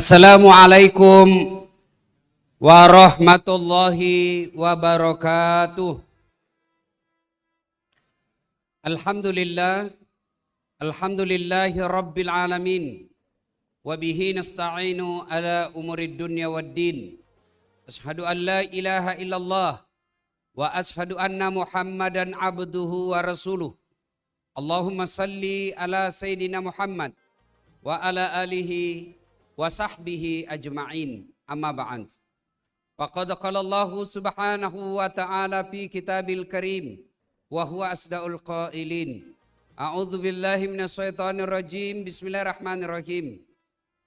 Assalamualaikum warahmatullahi wabarakatuh. Alhamdulillahi rabbil alamin. Wabihi nasta'inu ala umurid dunya waddin. Ashhadu an la ilaha illallah wa ashhadu anna Muhammadan abduhu wa rasuluh. Allahumma salli ala Sayyidina Muhammad wa ala alihi wa sahbihi ajma'in. Amma ba'd. Faqad qala Allah subhanahu wa ta'ala fi kitabil karim wa huwa asdaqul qailin. A'udzu billahi minasyaitonir rajim. Bismillahirrahmanirrahim.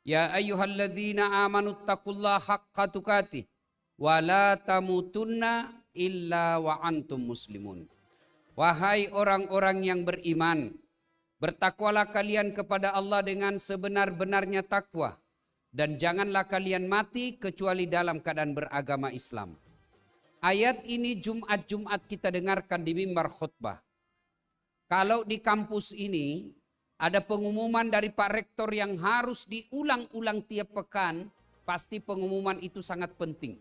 Ya ayyuhalladzina amanu taqullaha haqqa tuqatih wa la tamutunna illa wa antum muslimun. Wahai orang-orang yang beriman, bertakwalah kalian kepada Allah dengan sebenar-benarnya takwa, dan janganlah kalian mati kecuali dalam keadaan beragama Islam. Ayat ini Jumat-Jumat kita dengarkan di mimbar khutbah. Kalau di kampus ini ada pengumuman dari Pak Rektor yang harus diulang-ulang tiap pekan, pasti pengumuman itu sangat penting.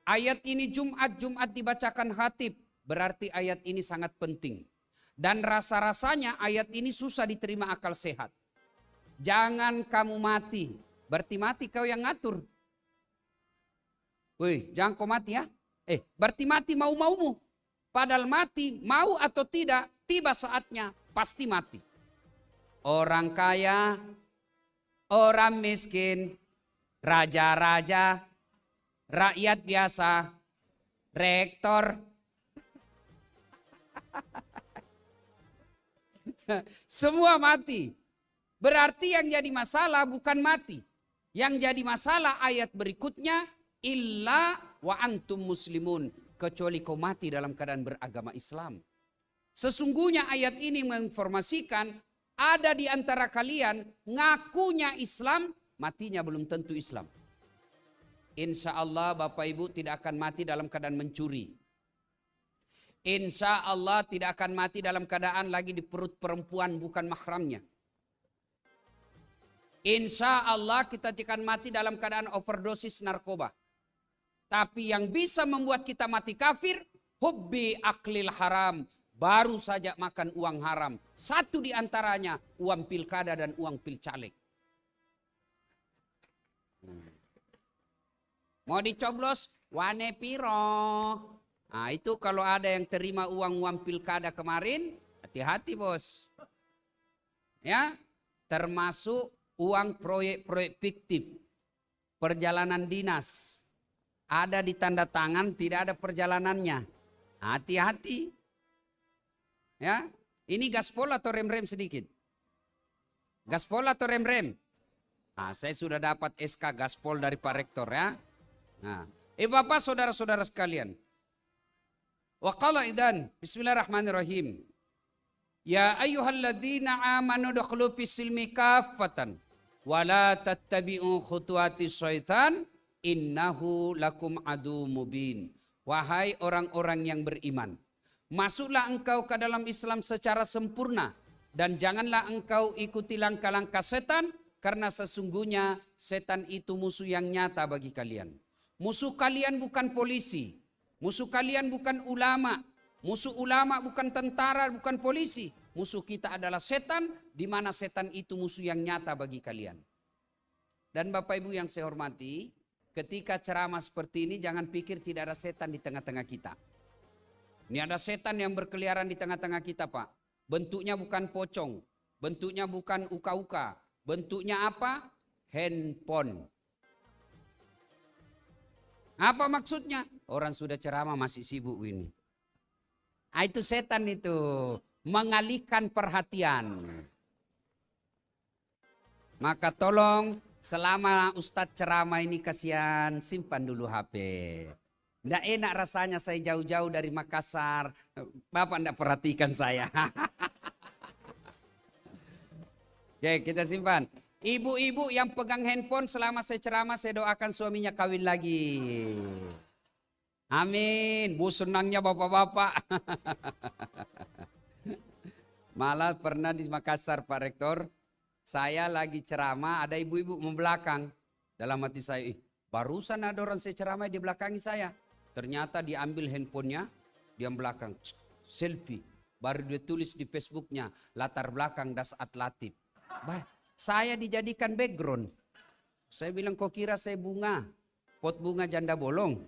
Ayat ini Jumat-Jumat dibacakan khatib, berarti ayat ini sangat penting. Dan rasa-rasanya ayat ini susah diterima akal sehat. Jangan kamu mati. Berarti mati kau yang ngatur. Woi, jangan kau mati ya. Berarti mati mau-maumu. Padahal mati, mau atau tidak, tiba saatnya pasti mati. Orang kaya, orang miskin, raja-raja, rakyat biasa, rektor. Semua mati. Berarti yang jadi masalah bukan mati. Yang jadi masalah ayat berikutnya, illa wa antum muslimun, kecuali kau mati dalam keadaan beragama Islam. Sesungguhnya ayat ini menginformasikan ada di antara kalian ngakunya Islam, matinya belum tentu Islam. Insya Allah Bapak Ibu tidak akan mati dalam keadaan mencuri. Insya Allah tidak akan mati dalam keadaan lagi di perut perempuan bukan mahramnya. Insya Allah kita tidak akan mati dalam keadaan overdosis narkoba. Tapi yang bisa membuat kita mati kafir, hubbi aklil haram. Baru saja makan uang haram. Satu di antaranya uang pilkada dan uang pilcaleg. Mau dicoblos, wane piro. Nah itu kalau ada yang terima uang pilkada kemarin, hati-hati bos. Ya, termasuk uang proyek-proyek fiktif, perjalanan dinas, ada di tanda tangan, tidak ada perjalanannya. Hati-hati. Ya, ini gaspol atau rem-rem sedikit? Gaspol atau rem-rem? Nah, saya sudah dapat SK gaspol dari Pak Rektor ya. Nah, Bapak saudara-saudara sekalian. Wa qala idzan, bismillahirrahmanirrahim. Ya ayyuhalladzina amanu dukhulu fis-silmi kaffatan wa la tattabi'u khutuwatis syaitan innahu lakum adu mubin. Wahai orang-orang yang beriman, masuklah engkau ke dalam Islam secara sempurna dan janganlah engkau ikuti langkah-langkah setan, karena sesungguhnya setan itu musuh yang nyata bagi kalian. Musuh kalian bukan polisi, musuh kalian bukan ulama, musuh ulama bukan tentara, bukan polisi. Musuh kita adalah setan, di mana setan itu musuh yang nyata bagi kalian. Dan Bapak Ibu yang saya hormati, ketika ceramah seperti ini jangan pikir tidak ada setan di tengah-tengah kita. Ini ada setan yang berkeliaran di tengah-tengah kita Pak. Bentuknya bukan pocong, bentuknya bukan uka-uka. Bentuknya apa? Handphone. Apa maksudnya? Orang sudah ceramah masih sibuk ini. Nah, itu setan itu. Mengalihkan perhatian. Maka tolong selama Ustadz ceramah ini kasihan, simpan dulu HP. Nggak enak rasanya saya jauh-jauh dari Makassar. Bapak nggak perhatikan saya. Oke, kita simpan. Ibu-ibu yang pegang handphone selama saya ceramah, saya doakan suaminya kawin lagi. Amin. Bu senangnya bapak-bapak. Malah pernah di Makassar Pak Rektor, saya lagi ceramah, ada ibu-ibu membelakang. Dalam hati saya, barusan ada orang saya ceramah di belakangi saya. Ternyata diambil handphonenya, dia belakang, selfie. Baru dia tulis di Facebooknya, latar belakang Dasat Latif. Saya dijadikan background. Saya bilang, kok kira saya bunga? Pot bunga janda bolong.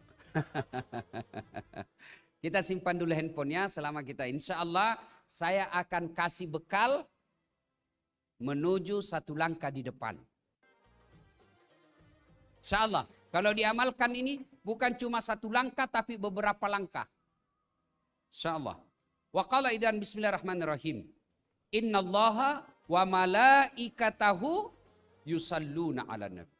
Kita simpan dulu handphonenya selama kita, insya Allah saya akan kasih bekal menuju satu langkah di depan. Insya Allah, kalau diamalkan ini bukan cuma satu langkah tapi beberapa langkah. Insya Allah. Wa qala idzan bismillahirrahmanirrahim. Innallaha wa malaikatahu yusalluna 'alan nabi.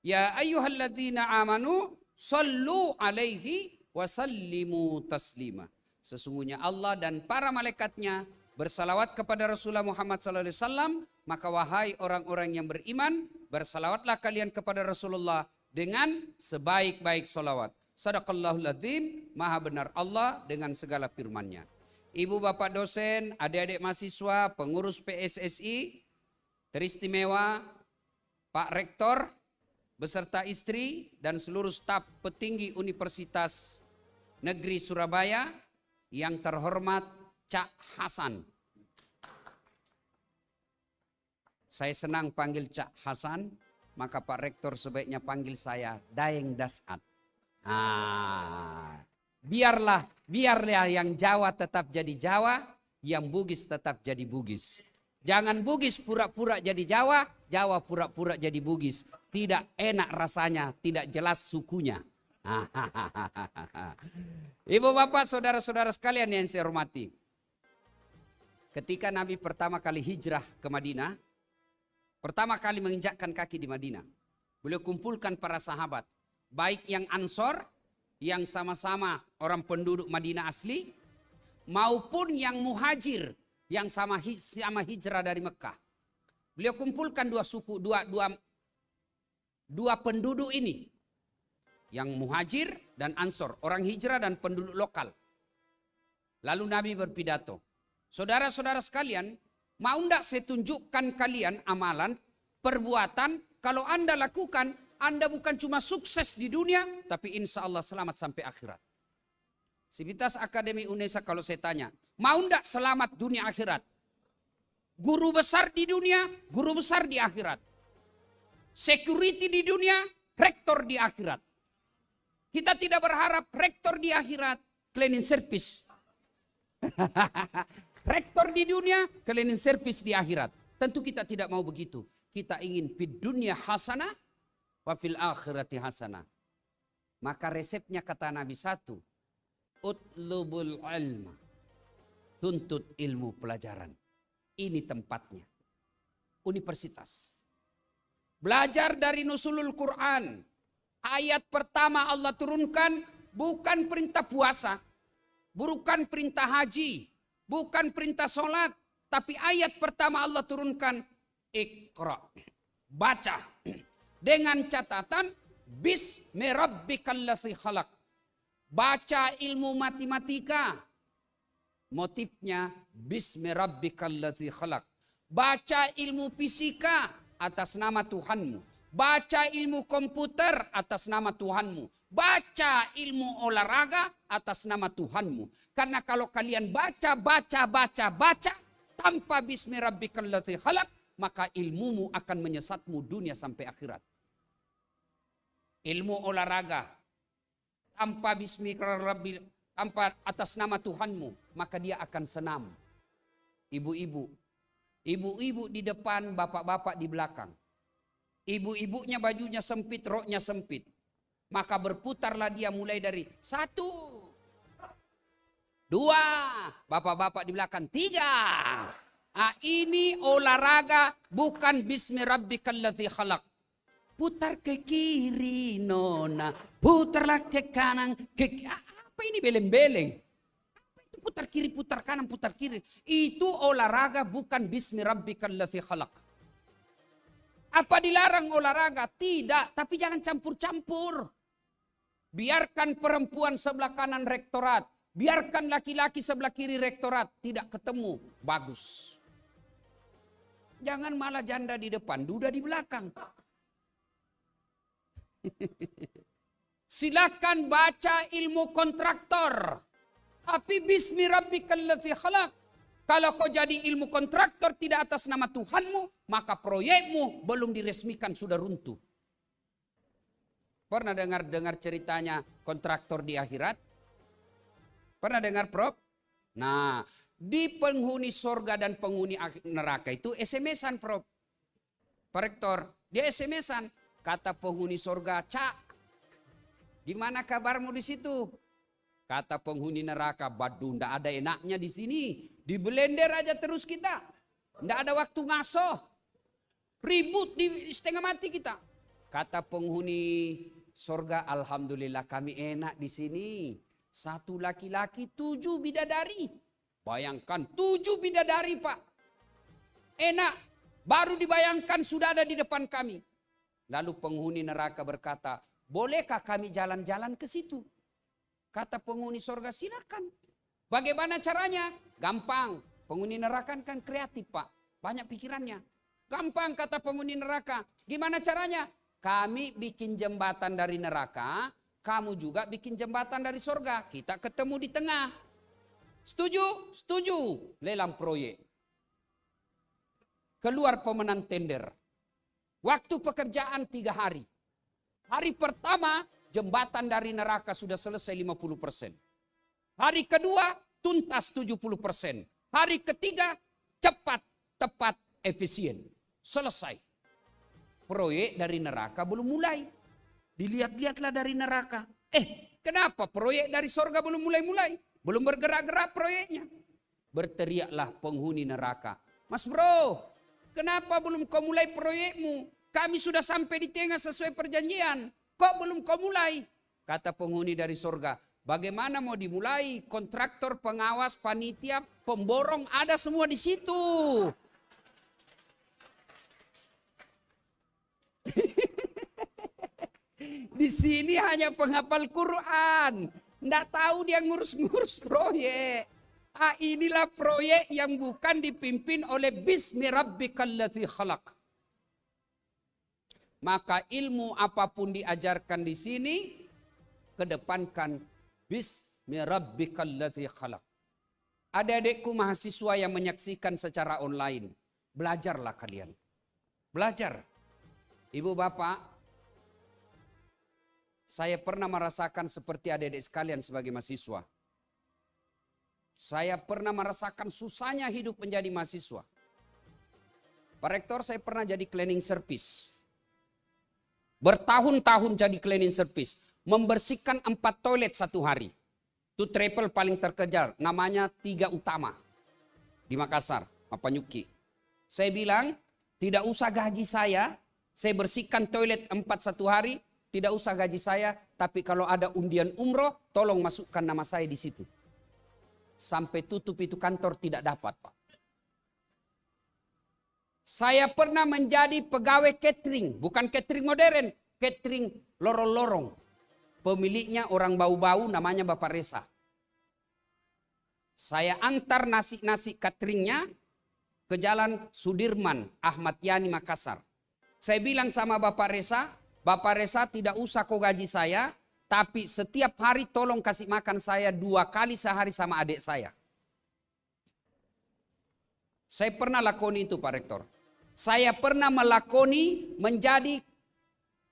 Ya ayyuhalladzina amanu sallu 'alaihi wa sallimu taslima. Sesungguhnya Allah dan para malaikatnya bersalawat kepada Rasulullah Muhammad SAW. Maka wahai orang-orang yang beriman, bersalawatlah kalian kepada Rasulullah dengan sebaik-baik salawat. Sadaqallahul adzim, maha benar Allah dengan segala firman-Nya. Ibu bapak dosen, adik-adik mahasiswa, pengurus PSSI, teristimewa, Pak Rektor, beserta istri dan seluruh staf petinggi Universitas Negeri Surabaya, yang terhormat Cak Hasan. Saya senang panggil Cak Hasan, maka Pak Rektor sebaiknya panggil saya Daeng Dasat. Biarlah yang Jawa tetap jadi Jawa, yang Bugis tetap jadi Bugis. Jangan Bugis pura-pura jadi Jawa, Jawa pura-pura jadi Bugis. Tidak enak rasanya, tidak jelas sukunya. Ibu bapak saudara-saudara sekalian yang saya hormati. Ketika Nabi pertama kali hijrah ke Madinah, pertama kali menginjakkan kaki di Madinah, beliau kumpulkan para sahabat, baik yang Ansor, yang sama-sama orang penduduk Madinah asli, maupun yang Muhajir, yang sama hijrah dari Mekah. Beliau kumpulkan dua suku, dua penduduk ini, yang Muhajir dan Ansor, orang hijrah dan penduduk lokal. Lalu Nabi berpidato, saudara-saudara sekalian, mau enggak saya tunjukkan kalian amalan, perbuatan, kalau Anda lakukan, Anda bukan cuma sukses di dunia, tapi insya Allah selamat sampai akhirat. Sivitas Akademi Unesa kalau saya tanya, mau enggak selamat dunia akhirat? Guru besar di dunia, guru besar di akhirat. Security di dunia, rektor di akhirat. Kita tidak berharap rektor di akhirat, cleaning service. Rektor di dunia, cleaning service di akhirat. Tentu kita tidak mau begitu. Kita ingin fid dunya hasanah, wa fil akhirati hasanah. Maka resepnya kata Nabi satu, utlubul ilma, tuntut ilmu pelajaran. Ini tempatnya, universitas. Belajar dari nusulul Quran. Ayat pertama Allah turunkan bukan perintah puasa, bukan perintah haji, bukan perintah sholat, tapi ayat pertama Allah turunkan Iqra, baca. Dengan catatan bismi rabbikal ladzi khalaq. Baca ilmu matematika. Motifnya bismi rabbikal ladzi khalaq. Baca ilmu fisika atas nama Tuhanmu. Baca ilmu komputer atas nama Tuhanmu. Baca ilmu olahraga atas nama Tuhanmu. Karena kalau kalian baca tanpa bismi rabbikal ladzi khalaq, maka ilmumu akan menyesatmu dunia sampai akhirat. Ilmu olahraga tanpa bismillahirrahmanirrahim, tanpa atas nama Tuhanmu, maka dia akan senam. Ibu-ibu di depan, bapak-bapak di belakang. Ibu-ibunya bajunya sempit, roknya sempit. Maka berputarlah dia mulai dari 1, 2, bapak-bapak di belakang 3. Ini olahraga bukan bismi rabbikal ladzi khalaq. Putar ke kiri nona, putarlah ke kanan, apa ini beleng-beleng? Apa itu putar kiri, putar kanan, putar kiri? Itu olahraga bukan bismi rabbikal ladzi khalaq. Apa dilarang olahraga? Tidak, tapi jangan campur-campur. Biarkan perempuan sebelah kanan rektorat, biarkan laki-laki sebelah kiri rektorat, tidak ketemu, bagus. Jangan malah janda di depan, duda di belakang. Silakan baca ilmu kontraktor. Tapi bismi rabbikal ladzi khalaq. Kalau kau jadi ilmu kontraktor tidak atas nama Tuhanmu, maka proyekmu belum diresmikan sudah runtuh. Pernah dengar ceritanya kontraktor di akhirat? Pernah dengar, Prof? Nah, di penghuni sorga dan penghuni neraka itu SMS-an, Prof. Pak Rektor, dia SMS-an. Kata penghuni sorga, Cak, gimana kabarmu di situ? Kata penghuni neraka, Badu, ndak ada enaknya di sini. Di blender aja terus kita. Ndak ada waktu ngasoh. Ribut di setengah mati kita. Kata penghuni sorga, Alhamdulillah kami enak di sini. 1 laki-laki 7 bidadari. Bayangkan 7 bidadari, Pak. Enak. Baru dibayangkan sudah ada di depan kami. Lalu penghuni neraka berkata, bolehkah kami jalan-jalan ke situ? Kata penghuni sorga, silakan. Bagaimana caranya? Gampang. Penghuni neraka kan kreatif, Pak. Banyak pikirannya. Gampang, kata penghuni neraka. Gimana caranya? Kami bikin jembatan dari neraka, kamu juga bikin jembatan dari sorga. Kita ketemu di tengah. Setuju? Setuju. Lelang proyek. Keluar pemenang tender. Waktu pekerjaan 3 hari. Hari pertama, jembatan dari neraka sudah selesai 50%. Hari kedua, tuntas 70%. Hari ketiga, cepat, tepat, efisien. Selesai. Proyek dari neraka belum mulai. Dilihat-lihatlah dari neraka. Kenapa proyek dari sorga belum mulai-mulai? Belum bergerak-gerak proyeknya. Berteriaklah penghuni neraka. Mas bro, kenapa belum kau mulai proyekmu? Kami sudah sampai di tengah sesuai perjanjian. Kok belum kau mulai? Kata penghuni dari sorga. Bagaimana mau dimulai? Kontraktor, pengawas, panitia, pemborong ada semua di situ. Di sini hanya penghafal Quran. Nggak tahu dia ngurus-ngurus proyek. Inilah proyek yang bukan dipimpin oleh bismi rabbikal ladzi khalaq. Maka ilmu apapun diajarkan di sini, kedepankan bismi rabbikal ladzi khalaq. Adik-adikku mahasiswa yang menyaksikan secara online, belajarlah kalian. Belajar. Ibu bapak, saya pernah merasakan seperti adik-adik sekalian sebagai mahasiswa. Saya pernah merasakan susahnya hidup menjadi mahasiswa. Pak Rektor, saya pernah jadi cleaning service. Bertahun-tahun jadi cleaning service. Membersihkan 4 toilet 1 hari. Itu travel paling terkejar. Namanya 3 Utama. Di Makassar, Mapanyuki. Saya bilang, tidak usah gaji saya bersihkan toilet 4 1 hari. Tidak usah gaji saya. Tapi kalau ada undian umroh, tolong masukkan nama saya di situ. Sampai tutup itu kantor tidak dapat, Pak. Saya pernah menjadi pegawai catering. Bukan catering modern. Catering lorong-lorong. Pemiliknya orang bau-bau namanya Bapak Reza. Saya antar nasi-nasi cateringnya ke Jalan Sudirman, Ahmad Yani, Makassar. Saya bilang sama Bapak Reza tidak usah kau gaji saya. Tapi setiap hari tolong kasih makan saya 2 kali sehari sama adik saya. Saya pernah lakoni itu Pak Rektor. Saya pernah melakoni menjadi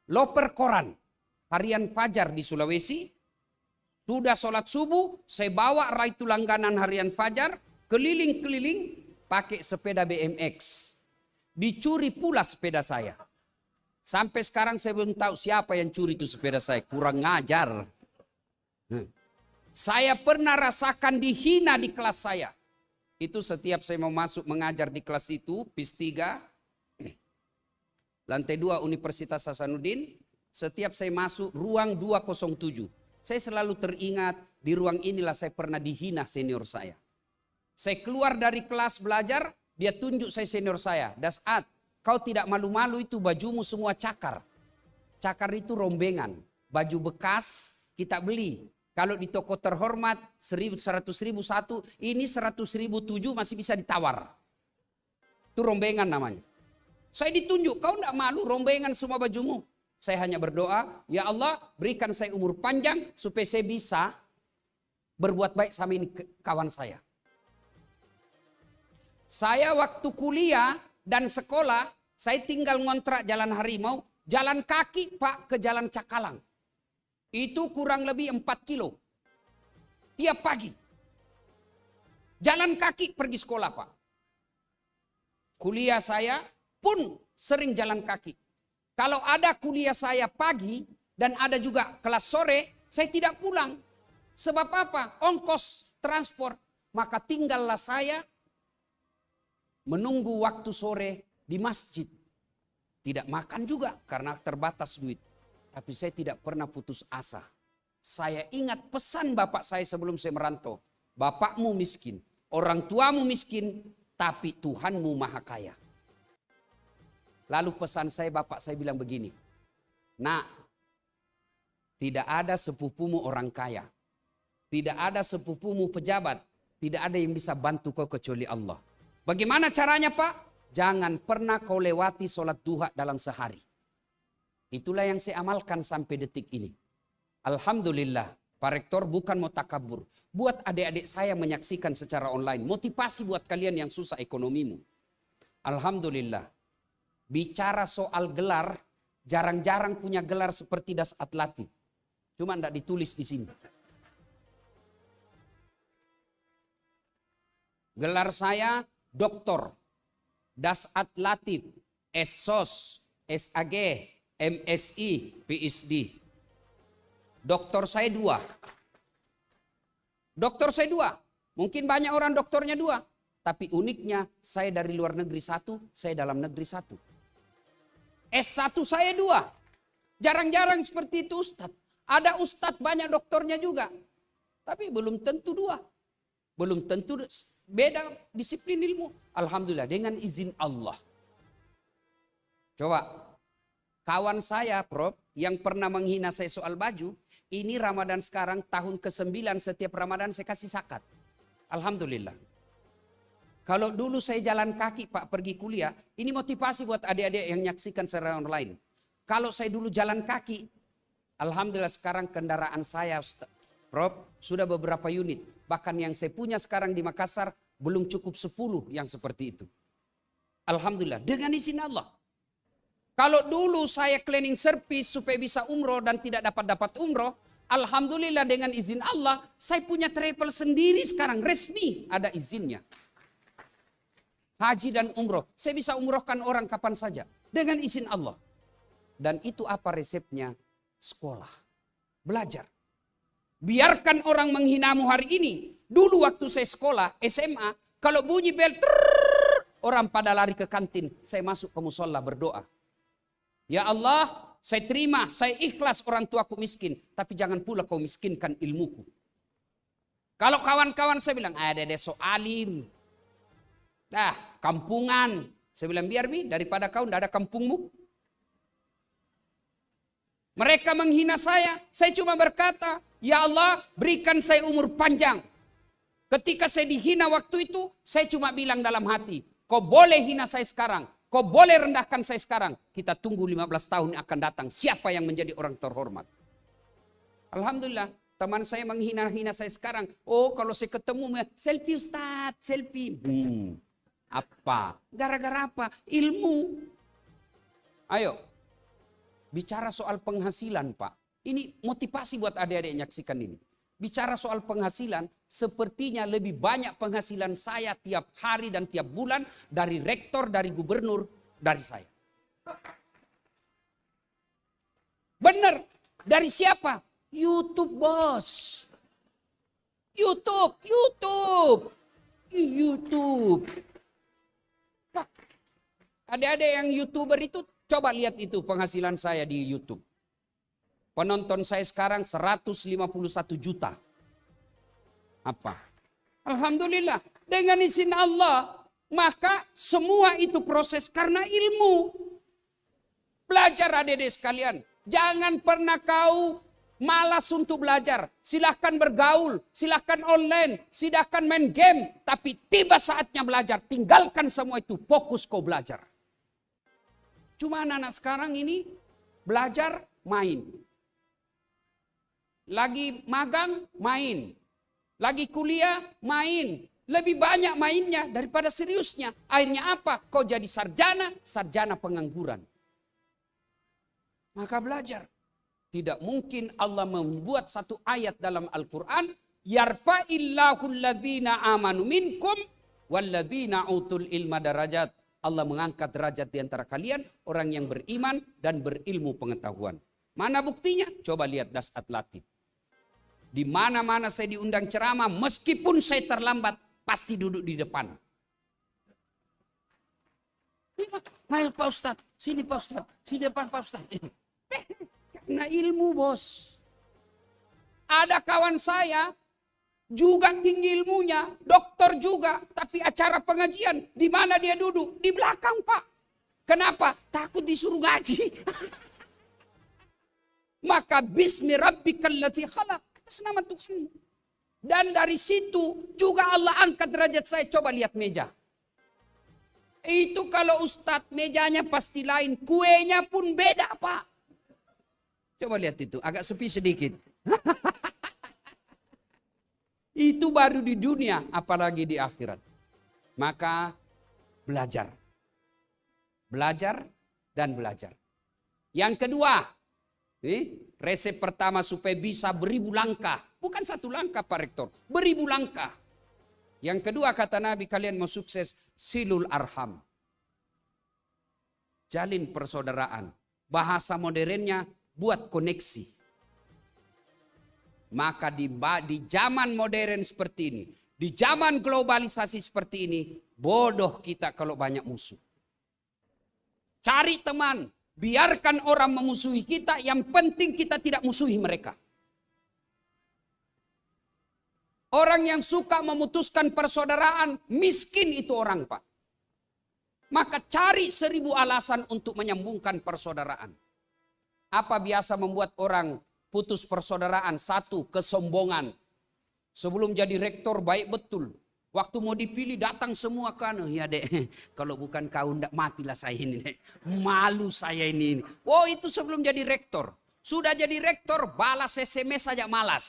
loper koran. Harian Fajar di Sulawesi. Sudah sholat subuh, saya bawa raitu langganan Harian Fajar. Keliling-keliling pakai sepeda BMX. Dicuri pula sepeda saya. Sampai sekarang saya belum tahu siapa yang curi itu sepeda saya. Kurang ngajar. Saya pernah rasakan dihina di kelas saya. Itu setiap saya mau masuk mengajar di kelas itu, PIS 3. Lantai 2 Universitas Hasanuddin. Setiap saya masuk ruang 207. Saya selalu teringat di ruang inilah saya pernah dihina senior saya. Saya keluar dari kelas belajar, dia tunjuk saya senior saya. Dasat. Kau tidak malu-malu itu bajumu semua cakar. Cakar itu rombengan. Baju bekas kita beli. Kalau di toko terhormat 100.000 satu, ini 100.000 7 masih bisa ditawar. Itu rombengan namanya. Saya ditunjuk, kau tidak malu rombengan semua bajumu. Saya hanya berdoa, ya Allah berikan saya umur panjang supaya saya bisa berbuat baik sama ini kawan saya. Saya waktu kuliah dan sekolah, saya tinggal ngontrak Jalan Harimau, jalan kaki Pak ke Jalan Cakalang. Itu kurang lebih 4 kilo. Tiap pagi. Jalan kaki pergi sekolah Pak. Kuliah saya pun sering jalan kaki. Kalau ada kuliah saya pagi dan ada juga kelas sore, saya tidak pulang. Sebab apa? Ongkos transport. Maka tinggallah saya menunggu waktu sore di masjid. Tidak makan juga karena terbatas duit. Tapi saya tidak pernah putus asa. Saya ingat pesan bapak saya sebelum saya merantau. Bapakmu miskin, orang tuamu miskin, tapi Tuhanmu maha kaya. Lalu pesan saya, bapak saya bilang begini. Nak, tidak ada sepupumu orang kaya. Tidak ada sepupumu pejabat. Tidak ada yang bisa bantu kau kecuali Allah. Bagaimana caranya Pak? Jangan pernah kau lewati sholat duha dalam sehari. Itulah yang saya amalkan sampai detik ini. Alhamdulillah, Pak Rektor bukan mau takabur. Buat adik-adik saya menyaksikan secara online. Motivasi buat kalian yang susah ekonomimu. Alhamdulillah. Bicara soal gelar, jarang-jarang punya gelar seperti Das Atlatif. Cuma tidak ditulis di sini. Gelar saya doktor, Das Atlatif, SSOS, SAG, MSI, PhD. Doktor saya 2. Doktor saya 2. Mungkin banyak orang doktornya 2. Tapi uniknya saya dari luar negeri 1, saya dalam negeri 1. S1 saya 2. Jarang-jarang seperti itu Ustadz. Ada Ustadz banyak doktornya juga. Tapi belum tentu 2. Belum tentu beda disiplin ilmu. Alhamdulillah dengan izin Allah. Coba kawan saya Prof yang pernah menghina saya soal baju. Ini Ramadan sekarang tahun ke-9 setiap Ramadan saya kasih zakat. Alhamdulillah. Kalau dulu saya jalan kaki Pak pergi kuliah. Ini motivasi buat adik-adik yang menyaksikan secara online. Kalau saya dulu jalan kaki. Alhamdulillah sekarang kendaraan saya Prof sudah beberapa unit. Bahkan yang saya punya sekarang di Makassar belum cukup 10 yang seperti itu. Alhamdulillah dengan izin Allah. Kalau dulu saya cleaning service supaya bisa umroh dan tidak dapat umroh. Alhamdulillah dengan izin Allah saya punya travel sendiri sekarang resmi ada izinnya. Haji dan umroh. Saya bisa umrohkan orang kapan saja. Dengan izin Allah. Dan itu apa resepnya? Sekolah. Belajar. Biarkan orang menghinamu hari ini. Dulu waktu saya sekolah, SMA. Kalau bunyi bel, orang pada lari ke kantin. Saya masuk ke musola berdoa. Ya Allah, saya terima, saya ikhlas orang tuaku miskin. Tapi jangan pula kau miskinkan ilmuku. Kalau kawan-kawan saya bilang, ada deso alim. Kampungan. Saya bilang, biar Mi, daripada kau tidak ada kampungmu. Mereka menghina saya cuma berkata, ya Allah berikan saya umur panjang. Ketika saya dihina waktu itu, saya cuma bilang dalam hati, kau boleh hina saya sekarang, kau boleh rendahkan saya sekarang. Kita tunggu 15 tahun yang akan datang, siapa yang menjadi orang terhormat. Alhamdulillah, teman saya menghina-hina saya sekarang. Oh kalau saya ketemu, selfie Ustaz, selfie. Apa? Gara-gara apa? Ilmu. Ayo. Bicara soal penghasilan Pak. Ini motivasi buat adik-adik yang menyaksikan ini. Bicara soal penghasilan, sepertinya lebih banyak penghasilan saya tiap hari dan tiap bulan dari rektor, dari gubernur, dari saya. Benar. Dari siapa? YouTube bos. YouTube. Pak, adik-adik yang YouTuber itu coba lihat itu penghasilan saya di YouTube. Penonton saya sekarang 151 juta. Apa? Alhamdulillah. Dengan izin Allah. Maka semua itu proses karena ilmu. Belajar adik-adik sekalian. Jangan pernah kau malas untuk belajar. Silahkan bergaul. Silahkan online. Silahkan main game. Tapi tiba saatnya belajar. Tinggalkan semua itu. Fokus kau belajar. Cuma anak-anak sekarang ini belajar, main. Lagi magang, main. Lagi kuliah, main. Lebih banyak mainnya daripada seriusnya. Akhirnya apa? Kau jadi sarjana pengangguran. Maka belajar. Tidak mungkin Allah membuat satu ayat dalam Al-Quran. Yarfa'illahu alladhina amanu minkum walladhina utul ilma darajat. Allah mengangkat derajat di antara kalian. Orang yang beriman dan berilmu pengetahuan. Mana buktinya? Coba lihat Das'at Latif. Di mana-mana saya diundang ceramah. Meskipun saya terlambat. Pasti duduk di depan. Ayo Pak Ustadz, sini Pak Ustadz, sini depan Pak Ustadz. Karena ilmu bos. Ada kawan saya juga tinggi ilmunya, dokter juga, tapi acara pengajian di mana dia duduk? Di belakang Pak. Kenapa? Takut disuruh ngaji. Maka bismi rabbikal ladzi khalaq, atas nama Tuhan. Dan dari situ juga Allah angkat derajat saya. Coba lihat meja. Itu kalau Ustadz mejanya pasti lain. Kuenya pun beda Pak. Coba lihat itu. Agak sepi sedikit. Itu baru di dunia. Apalagi di akhirat. Maka belajar. Belajar dan belajar. Yang kedua. Resep pertama supaya bisa beribu langkah. Bukan satu langkah Pak Rektor. Beribu langkah. Yang kedua kata Nabi, kalian mau sukses, silul arham. Jalin persaudaraan. Bahasa modernnya, buat koneksi. Maka di zaman modern seperti ini, di zaman globalisasi seperti ini, bodoh kita kalau banyak musuh. Cari teman. Biarkan orang memusuhi kita, yang penting kita tidak musuhi mereka. Orang yang suka memutuskan persaudaraan, miskin itu orang Pak. Maka cari 1000 alasan untuk menyambungkan persaudaraan. Apa biasa membuat orang putus persaudaraan? Satu, kesombongan. Sebelum jadi rektor baik betul. Waktu mau dipilih datang semua kan. Ya dek, kalau bukan kau ndak matilah saya ini dek. Malu saya ini. Oh itu sebelum jadi rektor. Sudah jadi rektor balas SMS saja malas.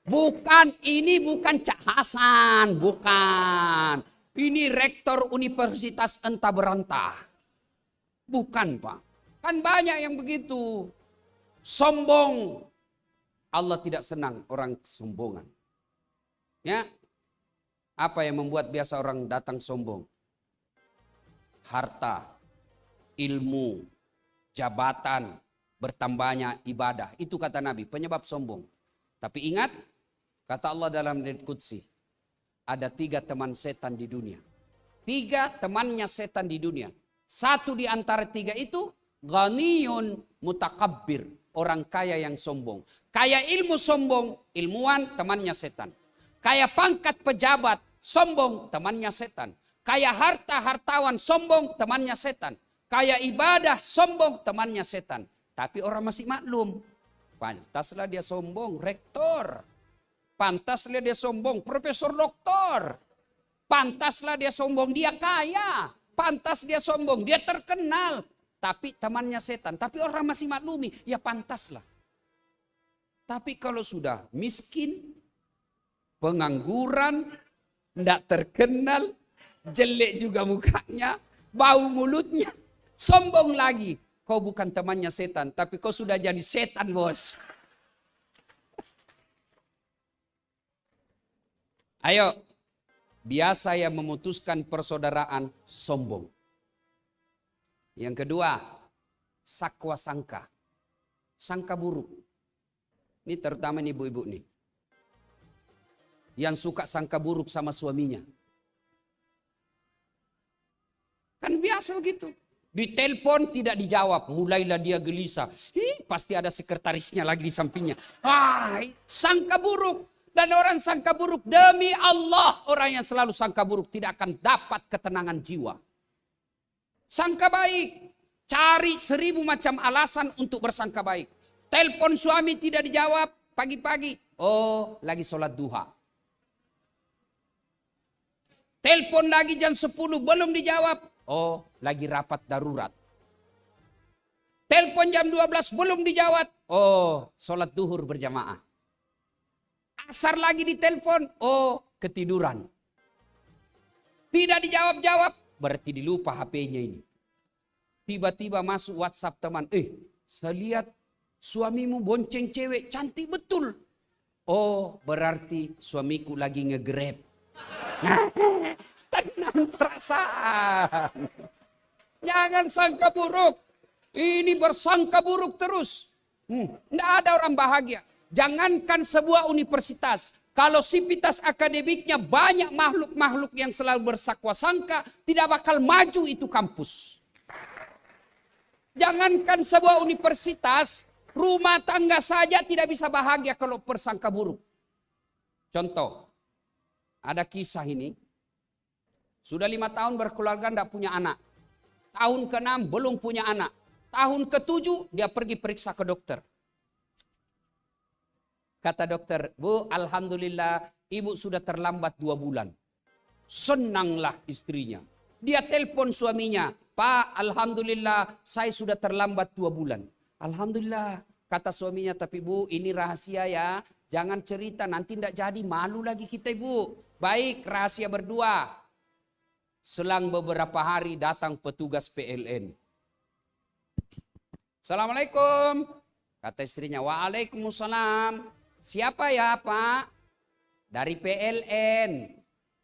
Bukan, ini bukan Cak Hasan. Bukan. Ini rektor Universitas entah berantah. Bukan Pak. Kan banyak yang begitu. Sombong. Allah tidak senang orang sombongan. Ya. Apa yang membuat biasa orang datang sombong? Harta, ilmu, jabatan, bertambahnya ibadah. Itu kata Nabi, penyebab sombong. Tapi ingat, kata Allah dalam hadits qudsi, ada 3 teman setan di dunia. 3 temannya setan di dunia. Satu di antara 3 itu, ghaniyun mutakabbir. Orang kaya yang sombong. Kaya ilmu sombong, ilmuwan temannya setan. Kaya pangkat pejabat, sombong temannya setan. Kaya harta, hartawan, sombong temannya setan. Kaya ibadah, sombong temannya setan. Tapi orang masih maklum. Pantaslah dia sombong, rektor. Pantaslah dia sombong, profesor doktor. Pantaslah dia sombong, dia kaya. Pantas dia sombong, dia terkenal. Tapi temannya setan. Tapi orang masih maklumi. Ya pantaslah. Tapi kalau sudah miskin, pengangguran, tidak terkenal, jelek juga mukanya, bau mulutnya, sombong lagi. Kau bukan temannya setan, tapi kau sudah jadi setan bos. Ayo, biasa yang memutuskan persaudaraan sombong. Yang kedua, sakwa sangka. Sangka buruk. Ini terutama nih ibu-ibu nih. Yang suka sangka buruk sama suaminya. Kan biasa begitu. Ditelepon tidak dijawab. Mulailah dia gelisah. Pasti ada sekretarisnya lagi di sampingnya. Sangka buruk. Dan orang sangka buruk, demi Allah, orang yang selalu sangka buruk tidak akan dapat ketenangan jiwa. Sangka baik, cari 1000 macam alasan untuk bersangka baik. Telepon suami tidak dijawab pagi-pagi. Oh, lagi sholat duha. Telepon lagi jam 10 belum dijawab. Oh, lagi rapat darurat. Telepon jam 12 belum dijawab. Oh, sholat duhur berjamaah. Asar lagi ditelepon. Oh, ketiduran. Tidak dijawab-jawab. Berarti dilupa HP-nya ini. Tiba-tiba masuk WhatsApp teman. Saya lihat suamimu bonceng cewek cantik betul. Oh, berarti suamiku lagi nge-grab. Nah, tenang perasaan. Jangan sangka buruk. Ini bersangka buruk terus. Tidak ada orang bahagia. Jangankan sebuah universitas. Kalau sivitas akademiknya banyak makhluk-makhluk yang selalu bersangka-sangka, tidak bakal maju itu kampus. Jangankan sebuah universitas, rumah tangga saja tidak bisa bahagia kalau bersangka buruk. Contoh, ada kisah ini. Sudah 5 tahun berkeluarga tidak punya anak. Tahun ke-6 belum punya anak. Tahun ke-7 dia pergi periksa ke dokter. Kata dokter, Bu, alhamdulillah ibu sudah terlambat 2 bulan. Senanglah istrinya. Dia telepon suaminya, Pak, alhamdulillah saya sudah terlambat 2 bulan. Alhamdulillah, kata suaminya, tapi Bu ini rahasia ya. Jangan cerita, nanti tidak jadi, malu lagi kita ibu. Baik, rahasia berdua. Selang beberapa hari datang petugas PLN. Assalamualaikum. Kata istrinya, waalaikumsalam. Siapa ya Pak? Dari PLN.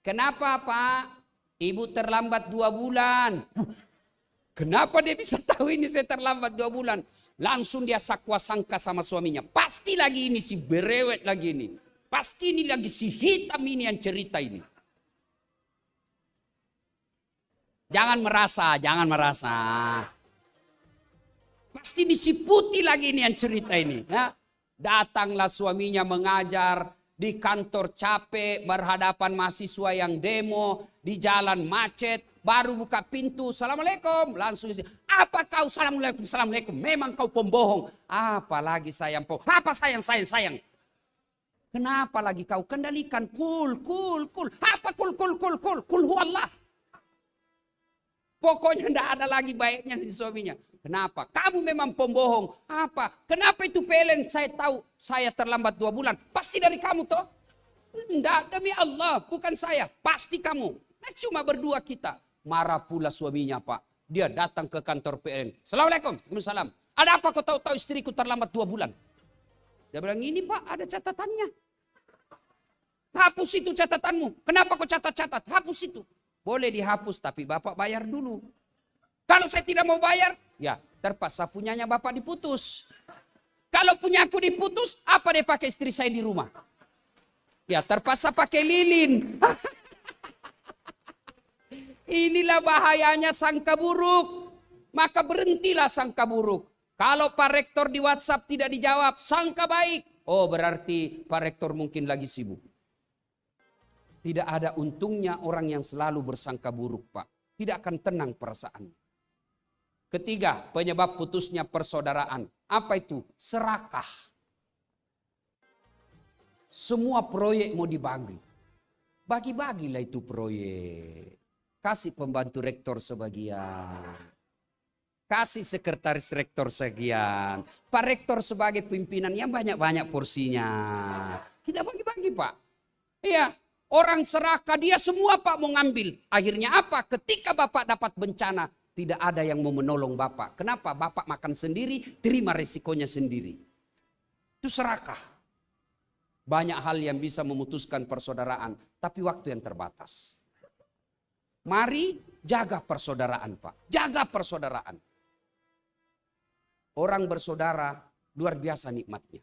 Kenapa Pak? Ibu terlambat 2 bulan. Kenapa dia bisa tahu ini saya terlambat 2 bulan? Langsung dia sakwa-sangka sama suaminya. Pasti lagi ini si berewet lagi ini. Pasti ini lagi si hitam ini yang cerita ini. Jangan merasa. Pasti ini si putih lagi ini yang cerita ini. Ya. Datanglah suaminya mengajar di kantor capek berhadapan mahasiswa yang demo. Di jalan macet. Baru buka pintu. Assalamualaikum. Langsung apa kau? Assalamualaikum. Assalamualaikum. Memang kau pembohong. Apalagi sayang. Apa sayang. Kenapa lagi kau kendalikan? Kul. Apa kul? Kul huwallah. Pokoknya tidak ada lagi baiknya di suaminya. Kenapa? Kamu memang pembohong. Apa? Kenapa itu PLN? Saya tahu saya terlambat 2 bulan. Pasti dari kamu toh? Tidak, demi Allah. Bukan saya. Pasti kamu. Nah, cuma berdua kita. Marah pula suaminya Pak. Dia datang ke kantor PLN. Assalamualaikum. Waalaikumsalam. Ada apa kau tahu istriku terlambat 2 bulan? Dia bilang, ini Pak ada catatannya. Hapus itu catatanmu. Kenapa kau catat-catat? Hapus itu. Boleh dihapus tapi Bapak bayar dulu. Kalau saya tidak mau bayar, ya terpaksa punyanya Bapak diputus. Kalau punya aku diputus, apa dia pakai istri saya di rumah? Ya terpaksa pakai lilin. Inilah bahayanya sangka buruk. Maka berhentilah sangka buruk. Kalau Pak Rektor di WhatsApp tidak dijawab, sangka baik. Oh berarti Pak Rektor mungkin lagi sibuk. Tidak ada untungnya orang yang selalu bersangka buruk Pak. Tidak akan tenang perasaan. Ketiga, penyebab putusnya persaudaraan. Apa itu? Serakah. Semua proyek mau dibagi. Bagi-bagilah itu proyek. Kasih pembantu rektor sebagian. Kasih sekretaris rektor sebagian. Pak Rektor sebagai pimpinan yang banyak-banyak porsinya. Kita bagi-bagi Pak. Iya. Orang serakah dia semua Pak mau ngambil. Akhirnya apa? Ketika Bapak dapat bencana. Tidak ada yang mau menolong Bapak. Kenapa? Bapak makan sendiri. Terima resikonya sendiri. Itu serakah. Banyak hal yang bisa memutuskan persaudaraan. Tapi waktu yang terbatas. Mari jaga persaudaraan Pak. Jaga persaudaraan. Orang bersaudara luar biasa nikmatnya.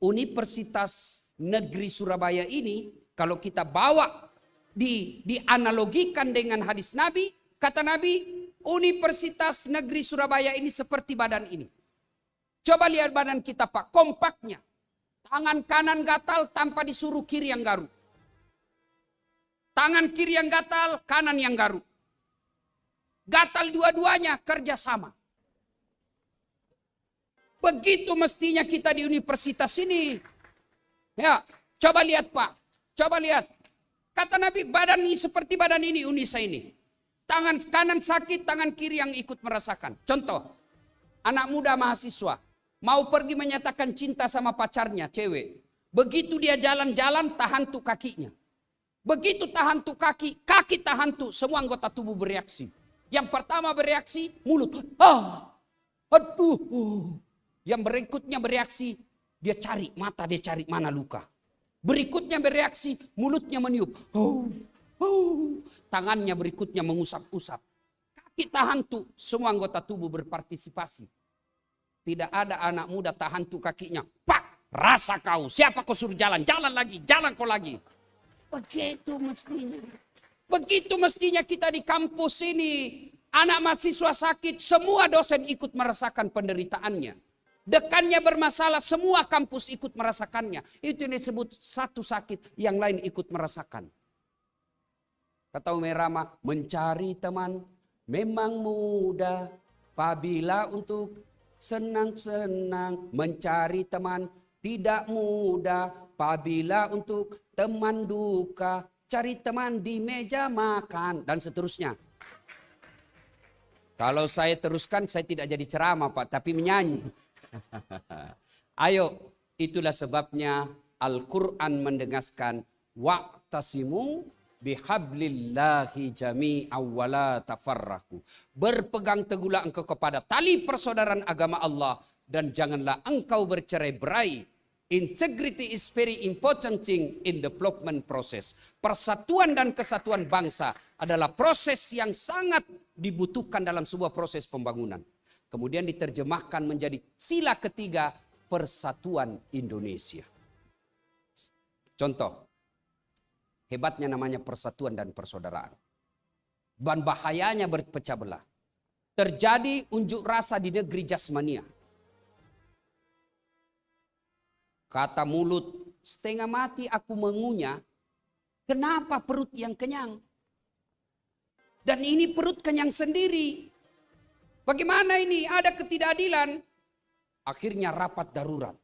Universitas Negeri Surabaya ini. Kalau kita bawa dianalogikan dengan hadis Nabi, kata Nabi, Universitas Negeri Surabaya ini seperti badan ini. Coba lihat badan kita Pak, kompaknya. Tangan kanan gatal tanpa disuruh kiri yang garuk. Tangan kiri yang gatal, kanan yang garuk. Gatal dua-duanya kerja sama. Begitu mestinya kita di universitas ini. Ya, coba lihat Pak. Coba lihat. Kata Nabi, badan ini seperti badan ini, Unisa ini. Tangan kanan sakit, tangan kiri yang ikut merasakan. Contoh, anak muda mahasiswa mau pergi menyatakan cinta sama pacarnya, cewek. Begitu dia jalan-jalan, tahan tuh kakinya. Begitu tahan tuh kaki tahan tuh, semua anggota tubuh bereaksi. Yang pertama bereaksi, mulut. Aduh. Yang berikutnya bereaksi, dia cari mata, dia cari mana luka. Berikutnya bereaksi, mulutnya meniup. Tangannya berikutnya mengusap-usap. Kaki tahan tuh, semua anggota tubuh berpartisipasi. Tidak ada anak muda tahan tuh kakinya. Pak, rasa kau. Siapa kau suruh jalan? Jalan lagi, jalan kau lagi. Begitu mestinya. Begitu mestinya kita di kampus ini. Anak mahasiswa sakit, semua dosen ikut merasakan penderitaannya. Dekannya bermasalah, semua kampus ikut merasakannya. Itu yang disebut satu sakit, yang lain ikut merasakan. Kata Umi Rama, mencari teman memang mudah. Apabila untuk senang-senang mencari teman tidak mudah. Apabila untuk teman duka, cari teman di meja makan. Dan seterusnya. Kalau saya teruskan, saya tidak jadi ceramah Pak, tapi menyanyi. Ayo, itulah sebabnya Al-Quran mendengaskan wa'tasimu bihablillahi jami'an wa la tafarraqu. Berpegang teguhlah engkau kepada tali persaudaraan agama Allah dan janganlah engkau bercerai-berai. Integrity is very important thing in development process. Persatuan dan kesatuan bangsa adalah proses yang sangat dibutuhkan dalam sebuah proses pembangunan. Kemudian diterjemahkan menjadi sila ketiga persatuan Indonesia. Contoh, hebatnya namanya persatuan dan persaudaraan. Dan bahayanya berpecah belah. Terjadi unjuk rasa di negeri jasmania. Kata mulut, setengah mati aku mengunyah. Kenapa perut yang kenyang? Dan ini perut kenyang sendiri. Bagaimana ini? Ada ketidakadilan. Akhirnya rapat darurat.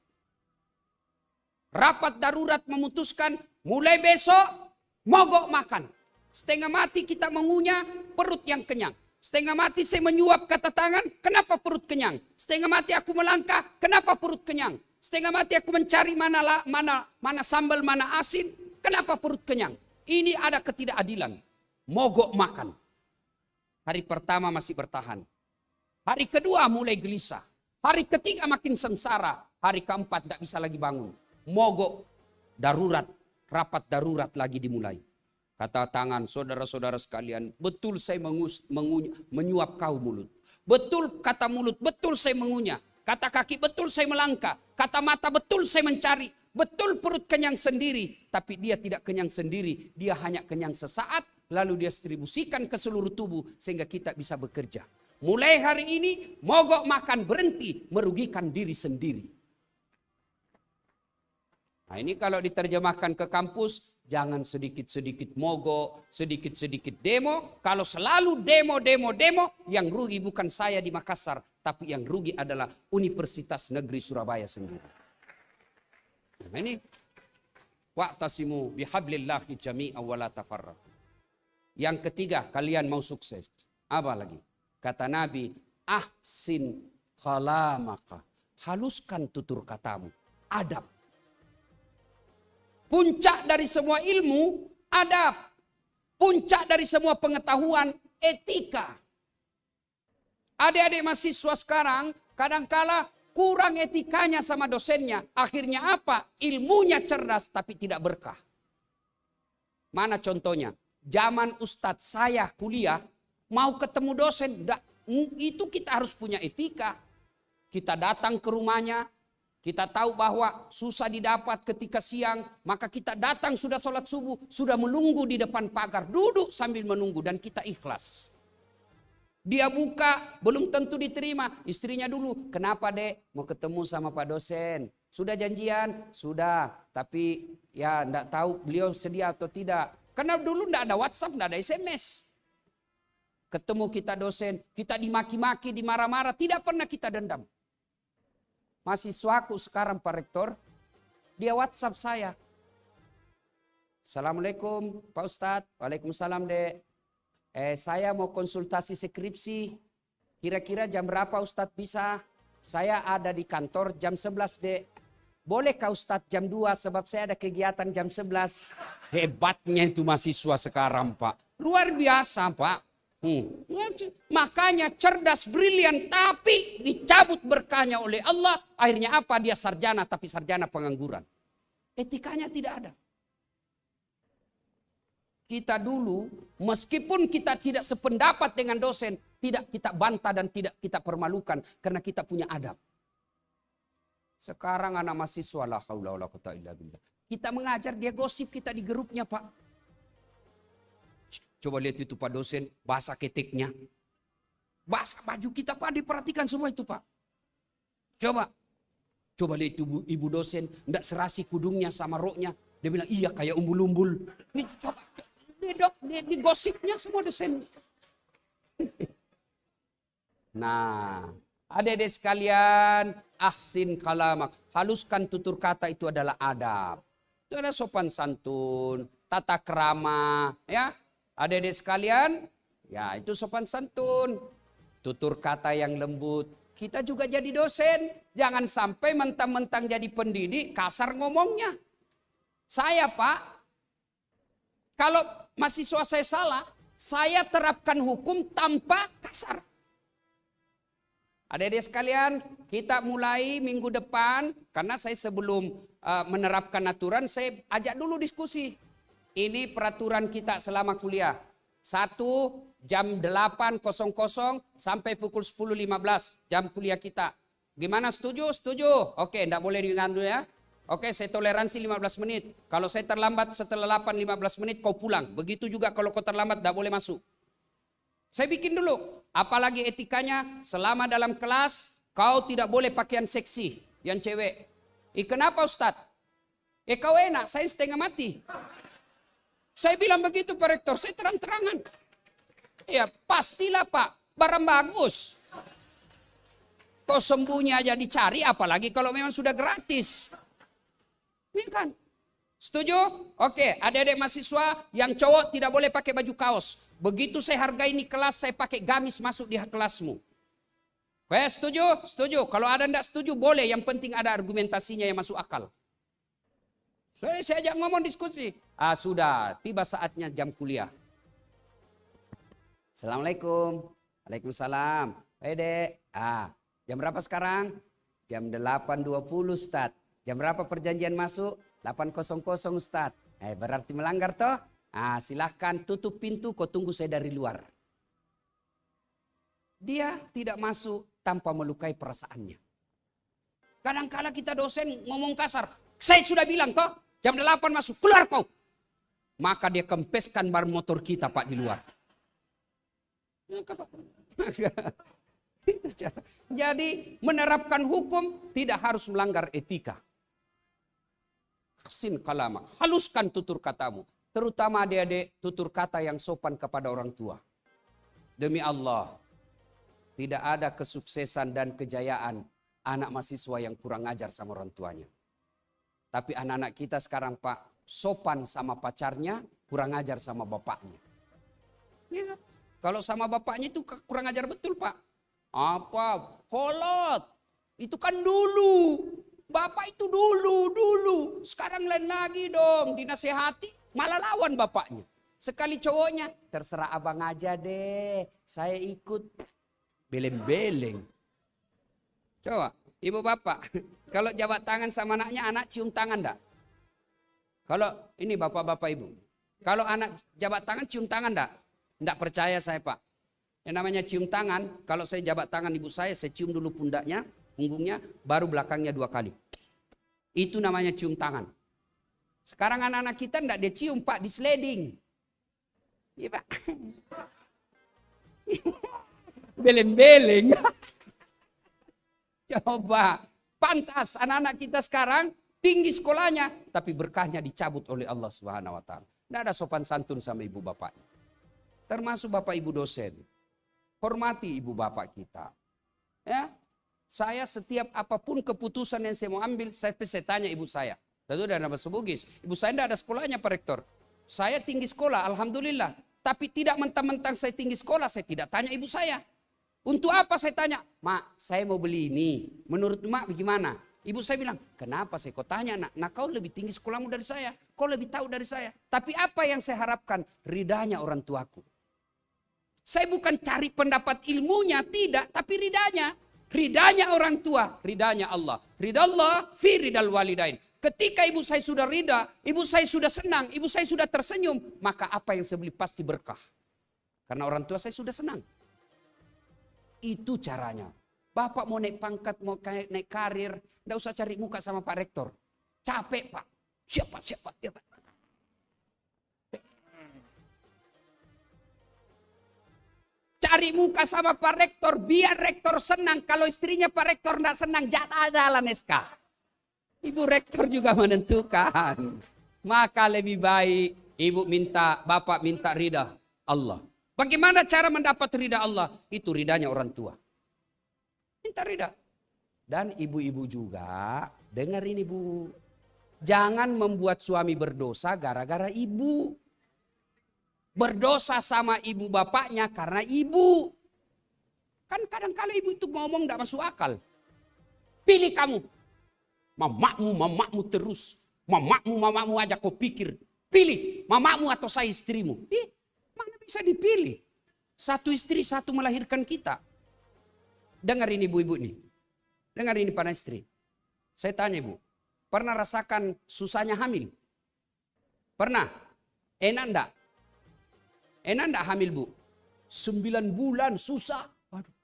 Rapat darurat memutuskan mulai besok mogok makan. Setengah mati kita mengunyah, perut yang kenyang. Setengah mati saya menyuap kata tangan, kenapa perut kenyang? Setengah mati aku melangkah, kenapa perut kenyang? Setengah mati aku mencari mana sambal, mana asin, kenapa perut kenyang? Ini ada ketidakadilan. Mogok makan. Hari pertama masih bertahan. Hari kedua mulai gelisah. Hari ketiga makin sengsara. Hari keempat tidak bisa lagi bangun. Mogok darurat. Rapat darurat lagi dimulai. Kata tangan, saudara-saudara sekalian. Betul saya menyuap kau mulut. Betul kata mulut, betul saya mengunyah. Kata kaki, betul saya melangkah. Kata mata, betul saya mencari. Betul perut kenyang sendiri. Tapi dia tidak kenyang sendiri. Dia hanya kenyang sesaat. Lalu dia distribusikan ke seluruh tubuh. Sehingga kita bisa bekerja. Mulai hari ini mogok makan berhenti merugikan diri sendiri. Nah ini kalau diterjemahkan ke kampus, jangan sedikit-sedikit mogok, sedikit-sedikit demo. Kalau selalu demo, yang rugi bukan saya di Makassar, tapi yang rugi adalah Universitas Negeri Surabaya sendiri. Nah ini, wa'tasimu bihablillahi jami'an wa la tafarraqu. Yang ketiga, kalian mau sukses. Apa lagi? Kata Nabi, ahsin kalamaka. Haluskan tutur katamu. Adab. Puncak dari semua ilmu, adab. Puncak dari semua pengetahuan, etika. Adik-adik mahasiswa sekarang, kadangkala kurang etikanya sama dosennya. Akhirnya apa? Ilmunya cerdas tapi tidak berkah. Mana contohnya? Zaman Ustadz saya kuliah, mau ketemu dosen, itu kita harus punya etika. Kita datang ke rumahnya, kita tahu bahwa susah didapat ketika siang, maka kita datang sudah sholat subuh, sudah menunggu di depan pagar, duduk sambil menunggu dan kita ikhlas. Dia buka, belum tentu diterima. Istrinya dulu, kenapa dek? Mau ketemu sama Pak dosen. Sudah janjian? Sudah, tapi ya enggak tahu beliau sedia atau tidak. Karena dulu enggak ada WhatsApp, enggak ada SMS. Ketemu kita dosen, kita dimaki-maki, dimarah-marah, tidak pernah kita dendam. Mahasiswaku sekarang Pak Rektor, dia WhatsApp saya. Assalamualaikum Pak Ustadz, waalaikumsalam dek. Saya mau konsultasi skripsi. Kira-kira jam berapa Ustadz bisa? Saya ada di kantor jam 11 dek. Bolehkah Ustadz jam 2 sebab saya ada kegiatan jam 11. Hebatnya itu mahasiswa sekarang Pak. Luar biasa Pak. Makanya cerdas, brilian, tapi dicabut berkahnya oleh Allah. Akhirnya apa? Dia sarjana, tapi sarjana pengangguran. Etikanya tidak ada. Kita dulu, meskipun kita tidak sependapat dengan dosen, tidak kita bantah dan tidak kita permalukan karena kita punya adab. Sekarang anak mahasiswa, la haula wala quwata illa billah. Kita mengajar, dia gosip kita di grupnya Pak. Coba lihat itu Pak dosen, basah keteknya. Basah baju kita Pak, diperhatikan semua itu Pak. Coba lihat itu ibu dosen, enggak serasi kudungnya sama roknya. Dia bilang, iya kayak umbul-umbul. Coba, di gosipnya semua dosen. Nah, adik-adik sekalian, ahsin kalamak. Haluskan tutur kata itu adalah adab. Itu adalah sopan santun, tata krama, ya. Adik-adik sekalian, ya itu sopan santun. Tutur kata yang lembut. Kita juga jadi dosen. Jangan sampai mentang-mentang jadi pendidik, kasar ngomongnya. Saya Pak, kalau mahasiswa saya salah, saya terapkan hukum tanpa kasar. Adik-adik sekalian, kita mulai minggu depan, karena saya sebelum menerapkan aturan, saya ajak dulu diskusi. Ini peraturan kita selama kuliah. 1 jam 8.00 sampai pukul 10.15 jam kuliah kita. Gimana, setuju? Setuju. Oke, enggak boleh diganggu ya. Oke, saya toleransi 15 menit. Kalau saya terlambat setelah 8-15 menit kau pulang. Begitu juga kalau kau terlambat enggak boleh masuk. Saya bikin dulu. Apalagi etikanya selama dalam kelas kau tidak boleh pakaian seksi yang cewek. Kenapa Ustadz? Kau enak, saya setengah mati. Saya bilang begitu Pak Rektor, saya terang-terangan. Ya pastilah Pak, barang bagus. Kau sembunyi aja dicari, apalagi kalau memang sudah gratis. Ini kan. Setuju? Oke, adik-adik mahasiswa yang cowok tidak boleh pakai baju kaos. Begitu saya hargai ini kelas, saya pakai gamis masuk di kelasmu. Oke, setuju? Setuju. Kalau ada enggak setuju, boleh. Yang penting ada argumentasinya yang masuk akal. Saya ajak ngomong diskusi. Sudah, tiba saatnya jam kuliah. Assalamualaikum. Waalaikumsalam. Dek. Jam berapa sekarang? Jam 8.20 Ustaz. Jam berapa perjanjian masuk? 8.00 Ustaz. Berarti melanggar toh? Silahkan tutup pintu, kau tunggu saya dari luar. Dia tidak masuk tanpa melukai perasaannya. Kadang-kala kita dosen ngomong kasar. Saya sudah bilang toh, jam 8 masuk, keluar kau. Maka dia kempeskan bar motor kita Pak di luar. Jadi menerapkan hukum tidak harus melanggar etika. Ahsin kalamak, haluskan tutur katamu. Terutama adik-adik, tutur kata yang sopan kepada orang tua. Demi Allah, tidak ada kesuksesan dan kejayaan anak mahasiswa yang kurang ajar sama orang tuanya. Tapi anak-anak kita sekarang Pak, sopan sama pacarnya, kurang ajar sama bapaknya. Ya, kalau sama bapaknya itu kurang ajar betul Pak. Apa? Kolot. Itu kan dulu. Bapak itu dulu. Sekarang lain lagi dong. Dinasehati malah lawan bapaknya. Sekali cowoknya, terserah abang aja deh. Saya ikut. Beleng-beleng. Coba, ibu bapak. Kalau jabat tangan sama anaknya, anak cium tangan enggak? Kalau ini bapak-bapak ibu. Kalau anak jabat tangan, cium tangan enggak? Enggak percaya saya Pak. Yang namanya cium tangan, kalau saya jabat tangan ibu saya cium dulu pundaknya, punggungnya, baru belakangnya 2 kali. Itu namanya cium tangan. Sekarang anak-anak kita enggak dia cium Pak, di sliding. Iya Pak. Beleng-beleng. Coba, pantas anak-anak kita sekarang tinggi sekolahnya, tapi berkahnya dicabut oleh Allah Subhanahu wa taala. Enggak ada sopan santun sama ibu bapaknya. Termasuk bapak ibu dosen. Hormati ibu bapak kita. Ya. Saya setiap apapun keputusan yang saya mau ambil, saya tanya ibu saya. Tentu ada nama sebugis. Ibu saya tidak ada sekolahnya Pak Rektor. Saya tinggi sekolah, alhamdulillah. Tapi tidak mentang-mentang saya tinggi sekolah, saya tidak tanya ibu saya. Untuk apa saya tanya? Mak, saya mau beli ini. Menurut mak bagaimana? Ibu saya bilang, kenapa saya kau tanya nak? Nah kau lebih tinggi sekolahmu dari saya. Kau lebih tahu dari saya. Tapi apa yang saya harapkan? Ridanya orang tuaku. Saya bukan cari pendapat ilmunya, tidak. Tapi ridanya. Ridanya orang tua, ridanya Allah. Ridha Allah fi ridal walidain. Ketika ibu saya sudah ridha, ibu saya sudah senang, ibu saya sudah tersenyum, maka apa yang saya beli pasti berkah. Karena orang tua saya sudah senang. Itu caranya. Bapak mau naik pangkat, mau naik karir, tidak usah cari muka sama Pak Rektor. Capek Pak. Siapa? Cari muka sama Pak Rektor, biar Rektor senang. Kalau istrinya Pak Rektor tidak senang, jalan SK. Ibu Rektor juga menentukan. Maka lebih baik ibu minta, bapak minta ridha Allah. Bagaimana cara mendapat ridha Allah? Itu ridhanya orang tua. Minta ridha. Dan ibu-ibu juga, dengar ini Bu. Jangan membuat suami berdosa gara-gara ibu. Berdosa sama ibu bapaknya karena ibu. Kan kadang-kadang ibu itu ngomong tidak masuk akal. Pilih kamu. Mamamu terus. Mamamu aja kau pikir. Pilih mamamu atau saya istrimu. Mana bisa dipilih. Satu istri, satu melahirkan kita. Dengar ini ibu-ibu nih. Dengar ini para istri. Saya tanya ibu. Pernah rasakan susahnya hamil? Pernah? Enak enggak? Enak enggak hamil Bu? 9 bulan susah. Waduh.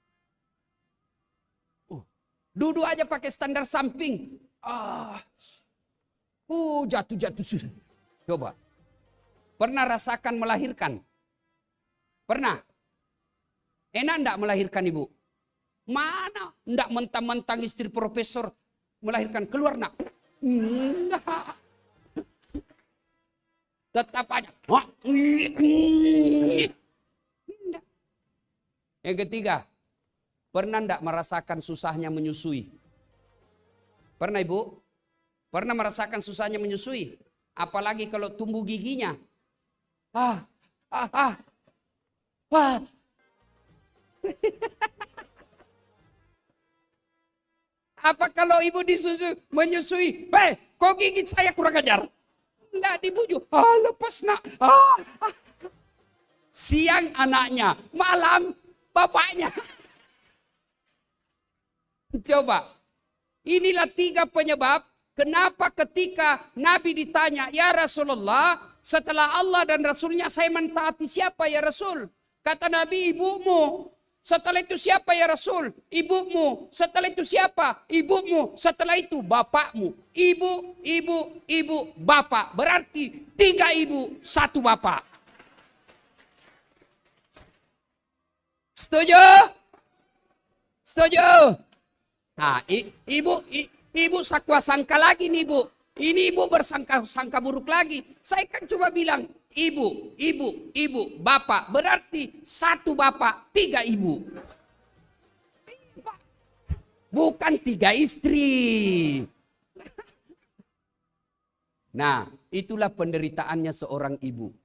Duduk aja pakai standar samping. Jatuh sudah. Coba. Pernah rasakan melahirkan? Pernah? Enak enggak melahirkan ibu? Mana? Enggak mentang-mentang istri profesor melahirkan keluar nak? Enggak. Tetap aja. Enggak. Yang ketiga, pernah enggak merasakan susahnya menyusui? Pernah ibu? Pernah merasakan susahnya menyusui? Apalagi kalau tumbuh giginya. Apa kalau ibu menyusui? Kok gigit saya kurang ajar? Enggak dibujuk. Lepas nak. Siang anaknya, malam bapaknya. Coba. Inilah 3 penyebab kenapa ketika Nabi ditanya, ya Rasulullah, setelah Allah dan Rasulnya saya mentaati siapa ya Rasul? Kata Nabi, ibumu. Setelah itu siapa ya Rasul? Ibumu. Setelah itu siapa? Ibumu. Setelah itu bapakmu. Ibu, bapak. Berarti 3 ibu, 1 bapak. Setuju? Setuju? Nah, ibu sakwa sangka lagi nih Bu. Ini ibu bersangka buruk lagi. Saya kan coba bilang, ibu, bapak. Berarti 1 bapak, 3 ibu. Bukan 3 istri. Nah, itulah penderitaannya seorang ibu.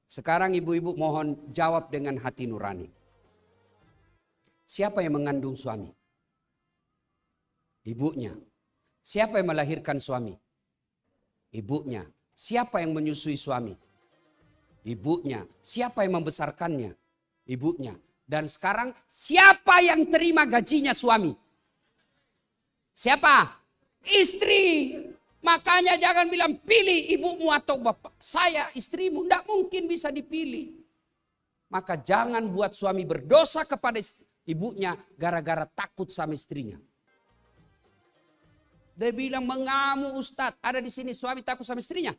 Sekarang ibu-ibu mohon jawab dengan hati nurani. Siapa yang mengandung suami? Ibunya. Siapa yang melahirkan suami? Ibunya. Siapa yang menyusui suami? Ibunya. Siapa yang membesarkannya? Ibunya. Dan sekarang siapa yang terima gajinya suami? Siapa? Istri. Makanya jangan bilang pilih ibumu atau bapak. Saya istrimu. Tidak mungkin bisa dipilih. Maka jangan buat suami berdosa kepada ibunya gara-gara takut sama istrinya. Dia bilang mengamuk Ustadz. Ada di sini suami takut sama istrinya.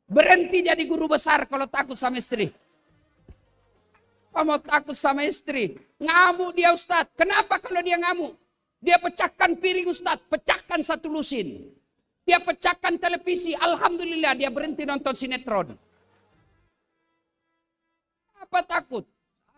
Berhenti jadi guru besar kalau takut sama istri. Apa mau takut sama istri? Ngamuk dia Ustadz. Kenapa kalau dia ngamuk? Dia pecahkan piring Ustadz. Pecahkan 1 lusin. Dia pecahkan televisi. Alhamdulillah dia berhenti nonton sinetron. Apa takut?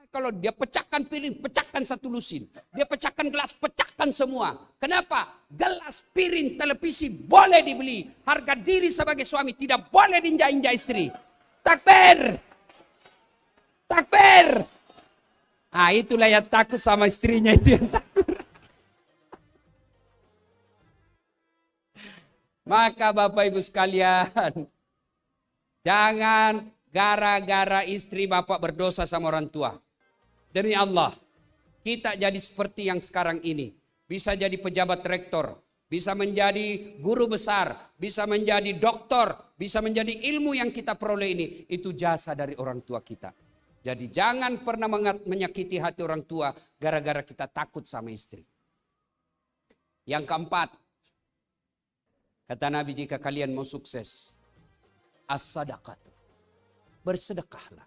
kalau dia pecahkan piring, pecahkan satu lusin. Dia pecahkan gelas, pecahkan semua. Kenapa? Gelas, piring, televisi boleh dibeli. Harga diri sebagai suami tidak boleh diinjak-injak istri. Takbir! Takbir! Ah, itulah yang takut sama istrinya itu yang takut. Maka Bapak Ibu sekalian, jangan gara-gara istri Bapak berdosa sama orang tua. Demi Allah, kita jadi seperti yang sekarang ini. Bisa jadi pejabat rektor, bisa menjadi guru besar, bisa menjadi doktor, bisa menjadi ilmu yang kita peroleh ini. Itu jasa dari orang tua kita. Jadi jangan pernah menyakiti hati orang tua gara-gara kita takut sama istri. Yang keempat, kata Nabi, jika kalian mau sukses, as-sadaqatu, bersedekahlah.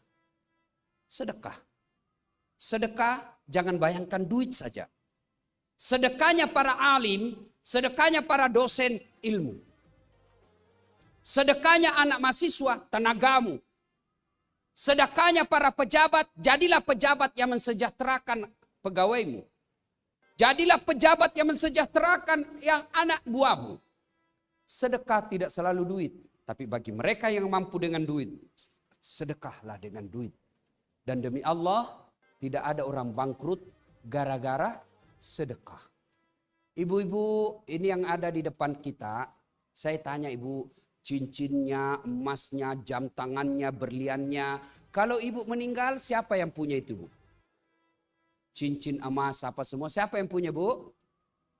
Sedekah. Sedekah jangan bayangkan duit saja. Sedekahnya para alim, sedekahnya para dosen ilmu. Sedekahnya anak mahasiswa, tenagamu. Sedekahnya para pejabat, jadilah pejabat yang mensejahterakan pegawaimu. Jadilah pejabat yang mensejahterakan yang anak buahmu. Sedekah tidak selalu duit, tapi bagi mereka yang mampu dengan duit, sedekahlah dengan duit. Dan demi Allah, tidak ada orang bangkrut gara-gara sedekah. Ibu-ibu, ini yang ada di depan kita, saya tanya ibu, cincinnya, emasnya, jam tangannya, berliannya. Kalau ibu meninggal, siapa yang punya itu, Bu? Cincin, emas, apa semua, siapa yang punya, Bu?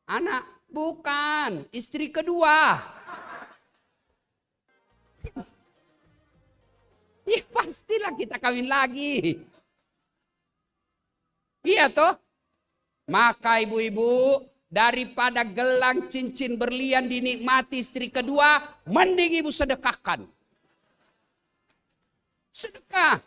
Anak, bukan, istri kedua. Ya pastilah kita kawin lagi. Iya toh? Maka ibu-ibu, daripada gelang cincin berlian dinikmati istri kedua, mending ibu sedekahkan. Sedekah.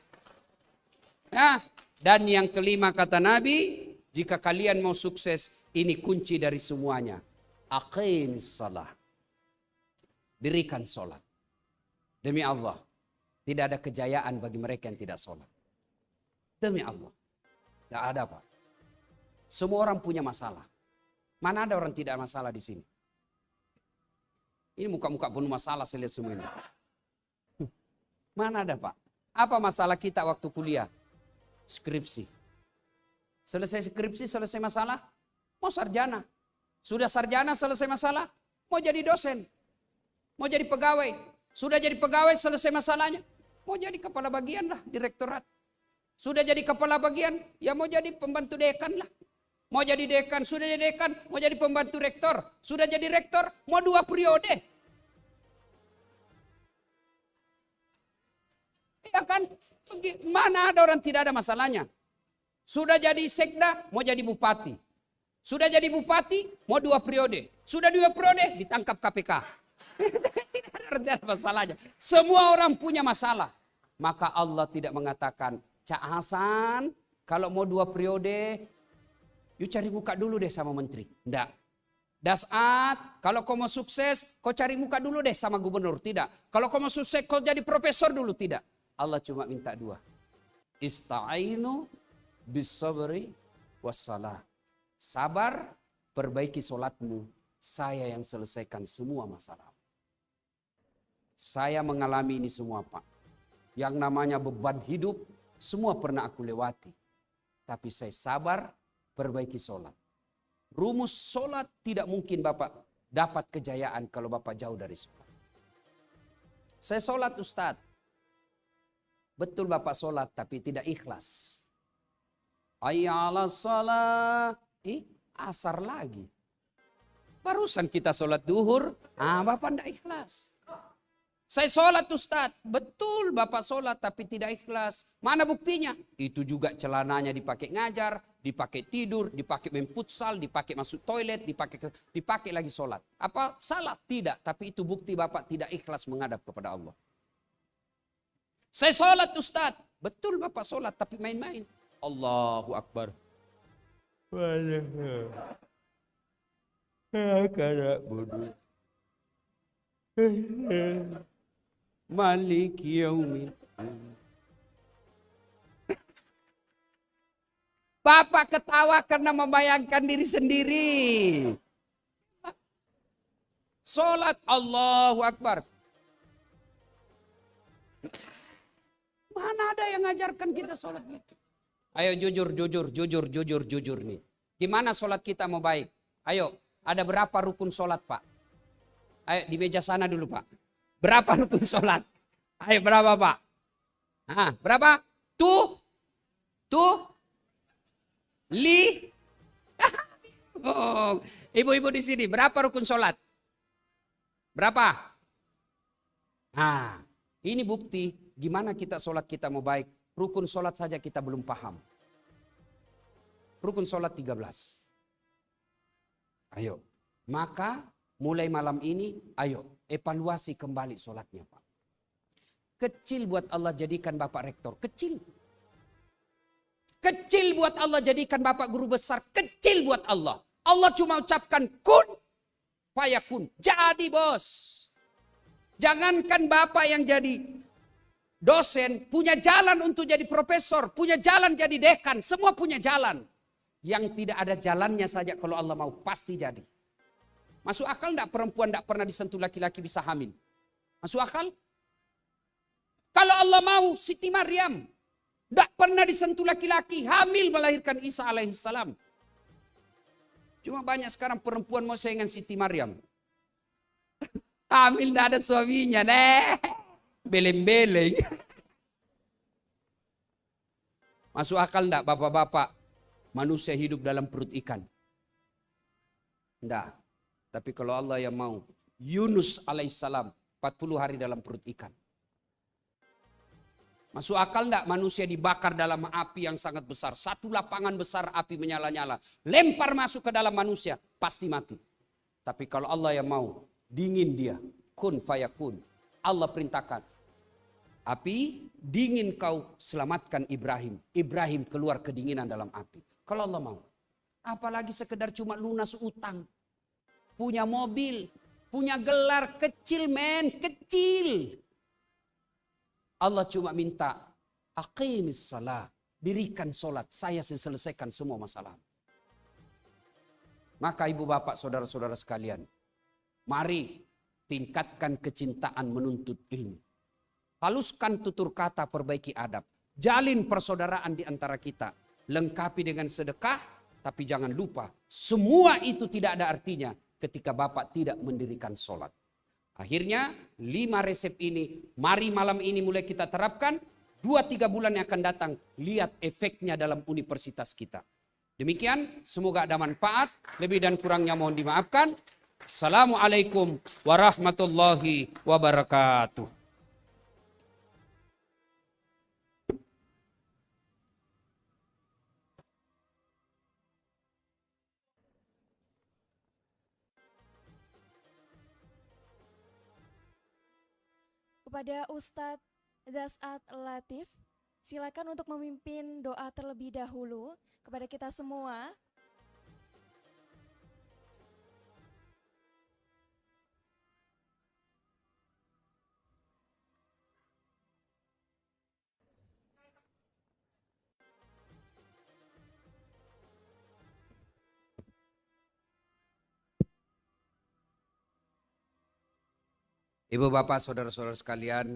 Ya. Dan yang kelima kata Nabi, jika kalian mau sukses, ini kunci dari semuanya. Aqimis salah. Dirikan sholat. Demi Allah, tidak ada kejayaan bagi mereka yang tidak sholat. Demi Allah. Tidak ada, Pak. Semua orang punya masalah. Mana ada orang tidak masalah di sini? Ini muka-muka penuh masalah saya lihat semua ini. Mana ada, Pak? Apa masalah kita waktu kuliah? Skripsi. Selesai skripsi, selesai masalah, mau sarjana. Sudah sarjana, selesai masalah, mau jadi dosen. Mau jadi pegawai. Sudah jadi pegawai, selesai masalahnya, mau jadi kepala bagian lah, direktorat. Sudah jadi kepala bagian, ya mau jadi pembantu dekan lah. Mau jadi dekan, sudah jadi dekan, mau jadi pembantu rektor. Sudah jadi rektor, mau 2 periode. Ya kan? Mana ada orang tidak ada masalahnya. Sudah jadi sekda, mau jadi bupati. Sudah jadi bupati, mau 2 periode. Sudah 2 periode, ditangkap KPK. Tidak ada masalahnya. Semua orang punya masalah. Maka Allah tidak mengatakan, Cak Hasan, kalau mau 2 periode, you cari muka dulu deh sama menteri. Tidak. Dasat, kalau kau mau sukses, kau cari muka dulu deh sama gubernur. Tidak. Kalau kau mau sukses, kau jadi profesor dulu. Tidak. Allah cuma minta 2. Ista'inu bis-sabri was-salah. Sabar, perbaiki solatmu. Saya yang selesaikan semua masalah. Saya mengalami ini semua, Pak. Yang namanya beban hidup, semua pernah aku lewati. Tapi saya sabar, perbaiki solat. Rumus solat tidak mungkin Bapak dapat kejayaan kalau Bapak jauh dari solat. Saya solat, Ustadz. Betul Bapak solat, tapi tidak ikhlas. Hayya 'alas shalah. Asar lagi. Barusan kita solat duhur, Bapak tidak ikhlas. Saya sholat Ustadz. Betul Bapak sholat tapi tidak ikhlas. Mana buktinya? Itu juga celananya dipakai ngajar, dipakai tidur, dipakai main futsal, dipakai masuk toilet, dipakai lagi sholat. Apa salah? Tidak. Tapi itu bukti Bapak tidak ikhlas menghadap kepada Allah. Saya sholat Ustadz. Betul Bapak sholat tapi main-main. Allahu Akbar. Karena bodoh. Malik yaumin. Bapak ketawa karena membayangkan diri sendiri. Sholat Allahu Akbar. Mana ada yang ngajarkan kita sholat gitu? Ayo jujur nih. Gimana sholat kita mau baik? Ayo, ada berapa rukun sholat Pak? Ayo di meja sana dulu Pak. Berapa rukun sholat? Ayo berapa Pak? Berapa? Tuh. Oh, ibu-ibu di sini berapa rukun sholat? Berapa? Ini bukti gimana kita sholat kita mau baik. Rukun sholat saja kita belum paham. Rukun sholat 13. Ayo, maka mulai malam ini, ayo evaluasi kembali sholatnya Pak. Kecil buat Allah jadikan Bapak Rektor, kecil. Kecil buat Allah jadikan Bapak Guru Besar, kecil buat Allah. Allah cuma ucapkan kun, fayakun. Jadi bos. Jangankan Bapak yang jadi dosen, punya jalan untuk jadi profesor, punya jalan jadi dekan, semua punya jalan. Yang tidak ada jalannya saja kalau Allah mau pasti jadi. Masuk akal enggak perempuan enggak pernah disentuh laki-laki bisa hamil? Masuk akal? Kalau Allah mau Siti Maryam enggak pernah disentuh laki-laki, hamil melahirkan Isa alaihissalam. Cuma banyak sekarang perempuan mau saingan Siti Maryam. Hamil enggak ada suaminya, deh. Beleng-beleng. Masuk akal enggak bapak-bapak manusia hidup dalam perut ikan? Enggak. Tapi kalau Allah yang mau, Yunus alaihissalam 40 hari dalam perut ikan. Masuk akal enggak manusia dibakar dalam api yang sangat besar. Satu lapangan besar api menyala-nyala. Lempar masuk ke dalam manusia, pasti mati. Tapi kalau Allah yang mau, dingin dia. Kun fayakun. Allah perintahkan. Api, dingin kau selamatkan Ibrahim. Ibrahim keluar kedinginan dalam api. Kalau Allah mau. Apalagi sekedar cuma lunas utang. Punya mobil, punya gelar kecil men, kecil. Allah cuma minta, aqimis salah, dirikan sholat, saya selesaikan semua masalah. Maka ibu bapak saudara-saudara sekalian, mari tingkatkan kecintaan menuntut ilmu. Haluskan tutur kata, perbaiki adab. Jalin persaudaraan di antara kita. Lengkapi dengan sedekah, tapi jangan lupa, semua itu tidak ada artinya ketika Bapak tidak mendirikan sholat. Akhirnya 5 resep ini mari malam ini mulai kita terapkan. 2-3 bulan yang akan datang lihat efeknya dalam universitas kita. Demikian semoga ada manfaat. Lebih dan kurangnya mohon dimaafkan. Assalamualaikum warahmatullahi wabarakatuh. Kepada Ustadz Dasat Latif, silakan untuk memimpin doa terlebih dahulu kepada kita semua. Ibu bapak saudara-saudara sekalian,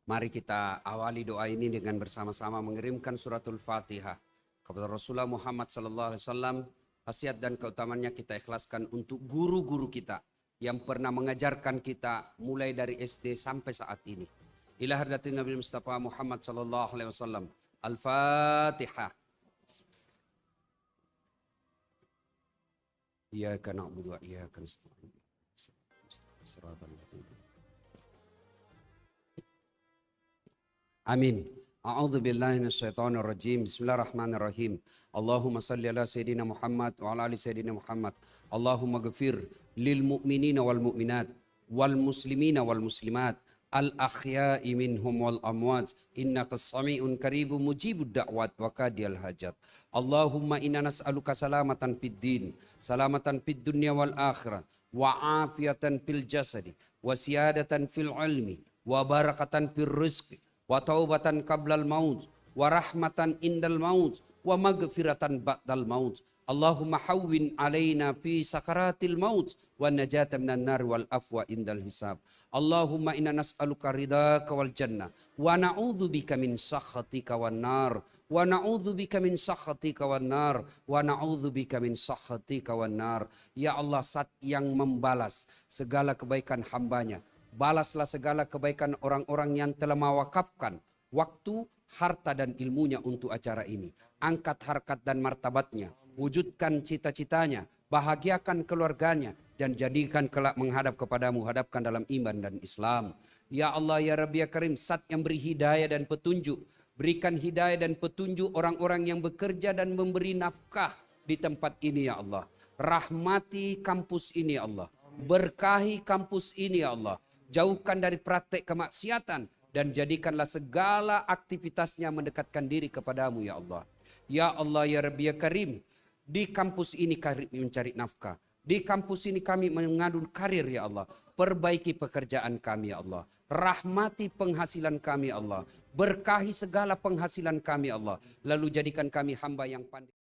mari kita awali doa ini dengan bersama-sama mengirimkan suratul Fatihah kepada Rasulullah Muhammad SAW. Khasiat dan keutamanya kita ikhlaskan untuk guru-guru kita yang pernah mengajarkan kita mulai dari SD sampai saat ini. Ila hadratin Nabi Mustafa Muhammad SAW. Al-Fatihah. Iyyaka na'budu wa iyyaka nasta'in. Amin. A'udzu billahi minasyaitonir rajim. Bismillahirrahmanirrahim. Allahumma shalli ala sayidina Muhammad wa ala ali sayidina Muhammad. Allahumma ghfir lil mu'minina wal mu'minat wal muslimina wal muslimat al akhya'i minhum wal amwat innaka sami'un qaribun mujibud da'wat wa qadiyal hajat. Allahumma inna nas'aluka salamatan fid din, salamatan fid dunya wal akhirah, wa afiyatan fil jasadi, wa siyadatan fil ilmi, wa barakatan fil rizqi, wa taubatan qablal maut, wa rahmatan indal maut, wa maghfiratan ba'dal maut. Allahumma hawwin alaina fi sakaratil maut wa najata minan nar wal afwa indal hisab. Allahumma inna nas'aluka ridhaka wal jannah wa na'udzubika min sakhatika wan nar wa na'udzubika min sakhatika wan nar wa na'udzubika min sakhatika wan nar. Ya Allah, Zat yang membalas segala kebaikan hambanya, balaslah segala kebaikan orang-orang yang telah mewakafkan waktu, harta dan ilmunya untuk acara ini. Angkat harkat dan martabatnya, wujudkan cita-citanya, bahagiakan keluarganya, dan jadikan kelak menghadap kepadamu, hadapkan dalam iman dan Islam. Ya Allah, ya Rabbi, ya Karim, Zat yang beri hidayah dan petunjuk, berikan hidayah dan petunjuk orang-orang yang bekerja dan memberi nafkah di tempat ini ya Allah. Rahmati kampus ini ya Allah, berkahi kampus ini ya Allah, jauhkan dari praktek kemaksiatan dan jadikanlah segala aktivitasnya mendekatkan diri kepadamu ya Allah. Ya Allah, ya Rabbi, ya Karim, di kampus ini kami mencari nafkah. Di kampus ini kami mengadu karir ya Allah. Perbaiki pekerjaan kami ya Allah. Rahmati penghasilan kami ya Allah. Berkahi segala penghasilan kami ya Allah. Lalu jadikan kami hamba yang pandai.